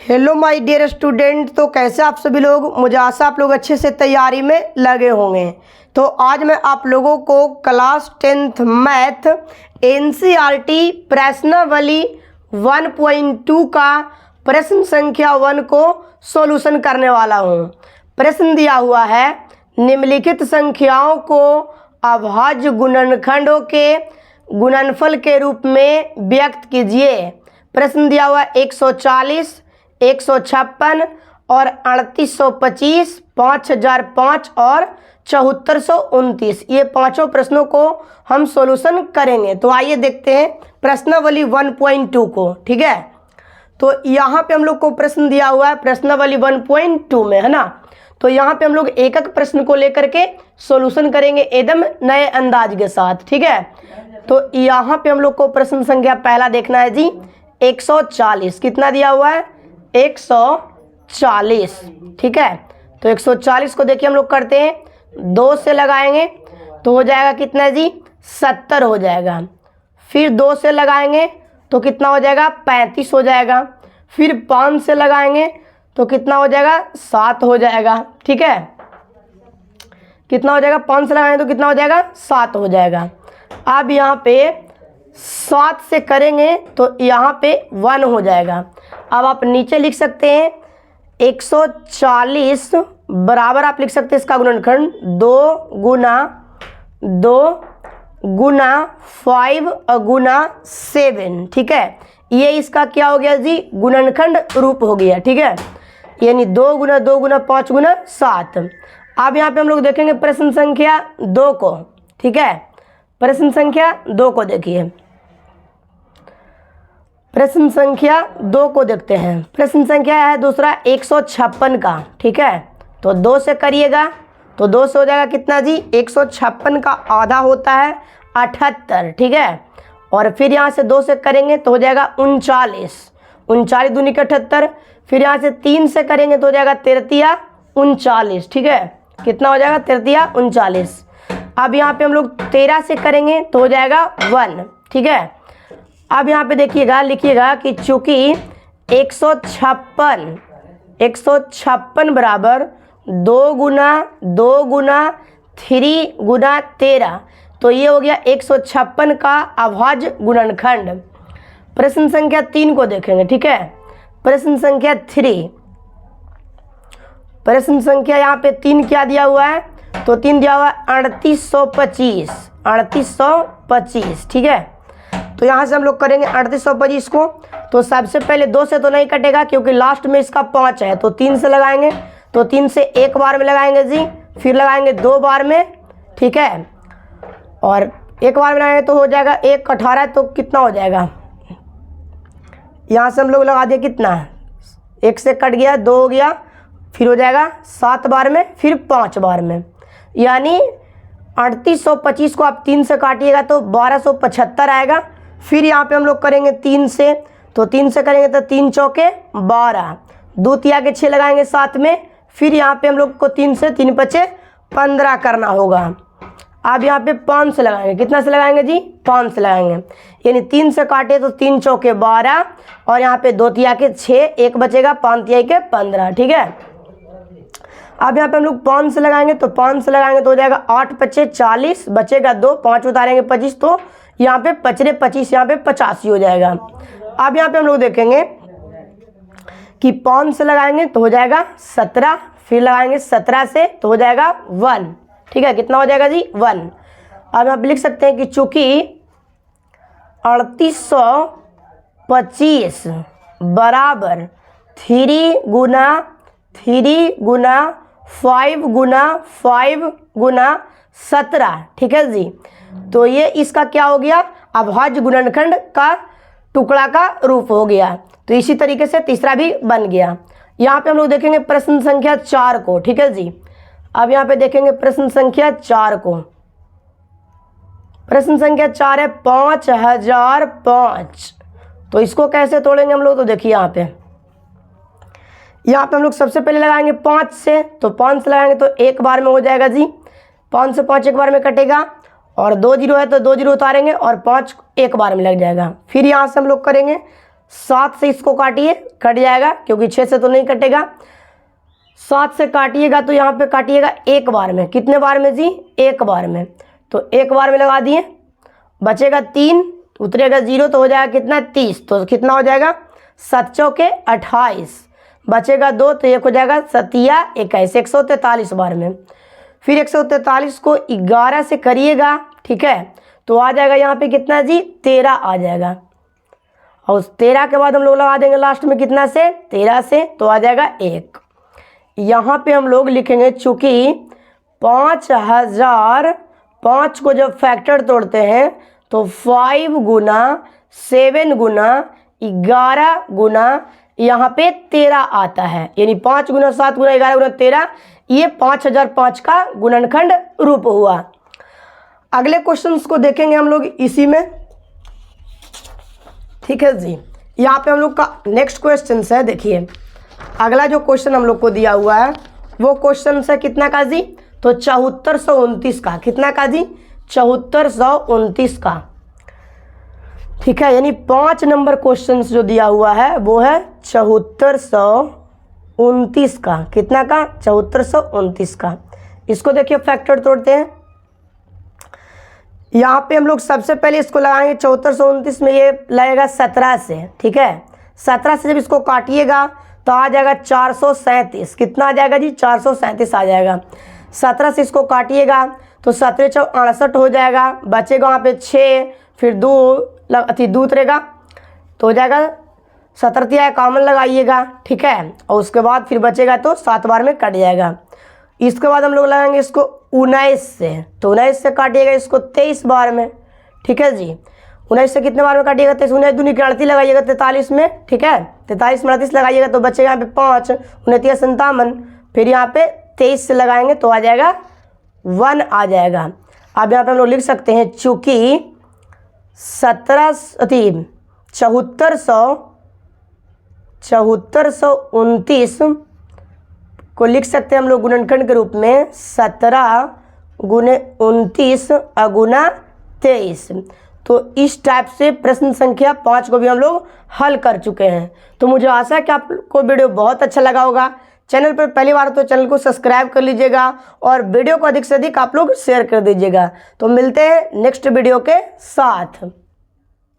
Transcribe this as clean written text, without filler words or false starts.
Hello my dear student. तो कैसे आप सभी लोग, मुझे आशा आप लोग अच्छे से तैयारी में लगे होंगे। तो आज मैं आप लोगों को क्लास 10th मैथ एनसीईआरटी प्रश्नावली 1.2 का प्रश्न संख्या 1 को सॉल्यूशन करने वाला हूं। प्रश्न दिया हुआ है, निम्नलिखित संख्याओं को अभाज्य गुणनखंडों के गुणनफल के रूप में व्यक्त कीजिए। प्रश्न दिया हुआ है 140, 156 और 3825, 5005 और 7429। ये पांचों प्रश्नों को हम सॉल्यूशन करेंगे। तो आइए देखते हैं प्रश्नावली 1.2 को। ठीक है, तो यहाँ पे हम लोग को प्रश्न दिया हुआ है प्रश्नावली 1.2 में, है ना। तो यहाँ पे हम लोग एक एक प्रश्न को लेकर के सॉल्यूशन करेंगे एकदम नए अंदाज के साथ। ठीक है, तो यहाँ पे हम लोग को प्रश्न संख्या पहला देखना है जी 140। कितना दिया हुआ है? 140। ठीक है, तो 140 को देखिए हम लोग करते हैं, 2 से लगाएंगे तो हो जाएगा कितना जी? 70 हो जाएगा। फिर 2 से लगाएंगे तो कितना हो जाएगा? 35 हो जाएगा। फिर 5 से लगाएंगे तो कितना हो जाएगा? 7 हो जाएगा। ठीक है, कितना हो जाएगा? 5 से लगाएंगे तो कितना हो जाएगा? 7 हो जाएगा। अब यहाँ पे 7 से करेंगे तो यहाँ पे 1 हो जाएगा। अब आप नीचे लिख सकते हैं 140 बराबर आप लिख सकते हैं इसका गुणनखंड 2 गुना 5 और गुना 7। ठीक है, ये इसका क्या हो गया जी? गुणनखंड रूप हो गया। ठीक है, यानी 2 गुना 2 गुना 5 गुना 7। अब यहाँ पे हम लोग देखेंगे प्रश्न संख्या 2 को। ठीक है, प्रश्न संख्या 2 को देखिए, प्रश्न संख्या 2 को देखते हैं। प्रश्न संख्या है दूसरा 156 का। ठीक है, तो 2 से करिएगा तो 2 से हो जाएगा कितना जी? 156 का आधा होता है 78। ठीक है, और फिर यहाँ से 2 से करेंगे तो हो जाएगा 39। 39 दूनी के 78। फिर यहाँ से 3 से करेंगे तो हो जाएगा 33 39। ठीक है, कितना हो जाएगा? 33 39। अब यहाँ पे हम लोग 13 से करेंगे तो हो जाएगा 1। ठीक है, अब यहाँ पे देखिएगा, लिखिएगा कि चूंकि 156 बराबर 2 गुना 3 गुना 13, तो ये हो गया 156 का अभाज्य गुणनखंड। प्रश्न संख्या 3 को देखेंगे। ठीक है, प्रश्न संख्या 3, प्रश्न संख्या यहाँ पे 3 क्या दिया हुआ है? तो 3 दिया हुआ है 3825। ठीक है, तो यहाँ से हम लोग करेंगे 3825 को। तो सबसे पहले 2 से तो नहीं कटेगा क्योंकि लास्ट में इसका 5 है, तो 3 से लगाएंगे तो 3 से एक बार में लगाएंगे जी, फिर लगाएंगे 2 बार में। ठीक है, और एक बार में लगाएंगे तो हो जाएगा 1 18। तो कितना हो जाएगा? यहाँ से हम लोग लगा दिए कितना? 1 से कट गया, 2 हो गया, फिर हो जाएगा 7 बार में, फिर 5 बार में, यानी 3825 को आप 3 से काटिएगा तो 1275 आएगा। फिर यहाँ पे हम लोग करेंगे 3 से, तो 3 से करेंगे तो 3 चौके 12, 2 तिया के 6 लगाएंगे साथ में। फिर यहाँ पे हम लोग को 3 से 3 बचे 15 करना होगा। अब यहाँ पे 5 से लगाएंगे। कितना से लगाएंगे जी? 5 से लगाएंगे, यानी 3 से काटे तो 3 चौके 12 और यहाँ पे 2 तिया के 6, 1 बचेगा, 5 तिया के 15। ठीक है, अब यहाँ पे हम लोग 5 से लगाएंगे तो 5 से लगाएंगे तो हो जाएगा 8 बचे 40, बचेगा 2, 5 उतारेंगे 25, तो यहाँ पे 25, यहाँ पे 85 हो जाएगा। अब यहाँ पे हम लोग देखेंगे कि 5 से लगाएंगे तो हो जाएगा 17, फिर लगाएंगे 17 से तो हो जाएगा 1। ठीक है, कितना हो जाएगा जी? 1। अब आप लिख सकते हैं कि चूंकि 3825 बराबर 3 गुना 5 गुना 17। ठीक है जी, तो ये इसका क्या हो गया? अभाज्य गुणनखंड का टुकड़ा का रूप हो गया। तो इसी तरीके से तीसरा भी बन गया। यहाँ पे हम लोग देखेंगे प्रश्न संख्या 4 को। ठीक है जी, अब यहाँ पे देखेंगे प्रश्न संख्या 4 को। प्रश्न संख्या 4 है 5005। तो इसको कैसे तोड़ेंगे हम लोग? तो देखिए यहाँ पे हम लोग सबसे पहले लगाएंगे 5 से, तो 5 से लगाएंगे तो एक बार में हो जाएगा जी। 5 से 5 एक बार में कटेगा, और 2 0 है तो 2 0 उतारेंगे और 5 एक बार में लग जाएगा। फिर यहाँ से हम लोग करेंगे 7 से इसको काटिए, कट जाएगा क्योंकि 6 से तो नहीं कटेगा। 7 से काटिएगा तो यहाँ पे काटिएगा एक बार में। कितने बार में जी? एक बार में। तो एक बार में लगा दिए, बचेगा 3, उतरेगा 0 तो हो जाएगा कितना? 30। तो कितना हो जाएगा? 7 चौके 28, बचेगा 2 तो 1 हो जाएगा 7 या 21, 143 बार में। फिर 143 को 11 से करिएगा, ठीक है, तो आ जाएगा यहाँ पे कितना जी? 13 आ जाएगा। और उस 13 के बाद हम लोग लगा देंगे लास्ट में कितना से? 13 से, तो आ जाएगा 1। यहाँ पे हम लोग लिखेंगे चूँकि 5000, 5 को जब फैक्टर तोड़ते हैं तो 5 गुना 7 गुना 11 गुना यहाँ पे 13 आता है, यानी 5 गुना 7 गुना 11 गुना 13, ये 5005 का गुणनखंड रूप हुआ। अगले क्वेश्चंस को देखेंगे हम लोग इसी में, ठीक है जी। यहाँ पे हम लोग का नेक्स्ट क्वेश्चन है, देखिए अगला जो क्वेश्चन हम लोग को दिया हुआ है वो क्वेश्चन है कितना का जी? तो 7429 का। कितना का जी? 7429 का, ठीक है। यानी 5 नंबर क्वेश्चन जो दिया हुआ है वो है 7429 का। कितना का? 7429 का। इसको देखिए फैक्टर तोड़ते हैं। यहाँ पे हम लोग सबसे पहले इसको लगाएंगे 7429 में, ये लगेगा 17 से, ठीक है। 17 से जब इसको काटिएगा तो आ जाएगा 437। कितना आ जाएगा जी? 437 आ जाएगा। 17 से इसको काटिएगा तो 17 चौ 68 हो जाएगा, बचेगा वहाँ पे 6, फिर 2 उतरेगा तो हो जाएगा 17 कॉमन लगाइएगा, ठीक है। और उसके बाद फिर बचेगा तो 7 बार में कट जाएगा। इसके बाद हम लोग लगाएंगे इसको 19 से, तो 19 से काटिएगा इसको 23 बार में, ठीक है जी। 19 से कितने बार में काटिएगा? 23, 19 दूनी 38 लगाइएगा 43 में, ठीक है। 43 में 38 लगाइएगा तो बचेगा यहाँ पे 5, 29 57, फिर यहाँ पे 23 से लगाएंगे तो आ जाएगा 1 आ जाएगा। अब यहाँ पे हम लोग लिख सकते हैं चूँकि 7429 को लिख सकते हैं हम लोग गुणनखंड के रूप में 17 गुने 29 अगुना 23। तो इस टाइप से प्रश्न संख्या 5 को भी हम लोग हल कर चुके हैं। तो मुझे आशा है कि आपको वीडियो बहुत अच्छा लगा होगा। चैनल पर पहली बार तो चैनल को सब्सक्राइब कर लीजिएगा और वीडियो को अधिक से अधिक आप लोग शेयर कर दीजिएगा। तो मिलते हैं नेक्स्ट वीडियो के साथ।